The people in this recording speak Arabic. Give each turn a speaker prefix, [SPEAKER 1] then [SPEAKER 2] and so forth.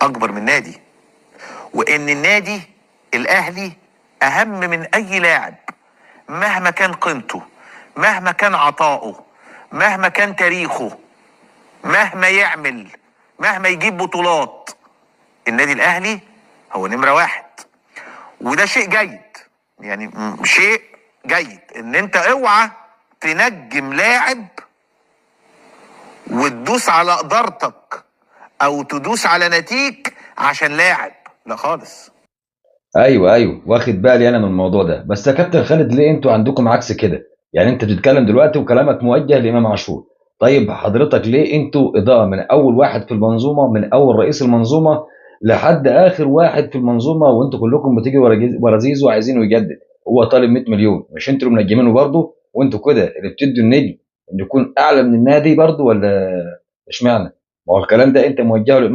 [SPEAKER 1] اكبر من نادي، وان النادي الاهلي اهم من اي لاعب مهما كان قيمته، مهما كان عطائه، مهما كان تاريخه، مهما يعمل، مهما يجيب بطولات. النادي الاهلي هو نمرة واحد، وده شيء جيد. يعني شيء جيد ان انت اوعى تنجم لاعب وتدوس على قدرتك او تدوس على نتيجة عشان لاعب، لا خالص.
[SPEAKER 2] ايوه واخد بالي انا من الموضوع ده. بس يا كابتن خالد، ليه انتوا عندكم عكس كده؟ يعني انت بتتكلم دلوقتي وكلامك موجه لامام عاشور. طيب حضرتك ليه انتوا اداره من اول واحد في المنظومه، من اول رئيس المنظومه لحد اخر واحد في المنظومه، وانتوا كلكم بتيجوا ورا زيزو عايزينه يجدد؟ هو طالب 100 مليون، مش انتوا اللي منجمينه برضه؟ وانتوا كده اللي بتدوا النادي انه يكون اعلى من النادي برضه، ولا اشمعنى؟ ما هو الكلام ده انت موجهه لامام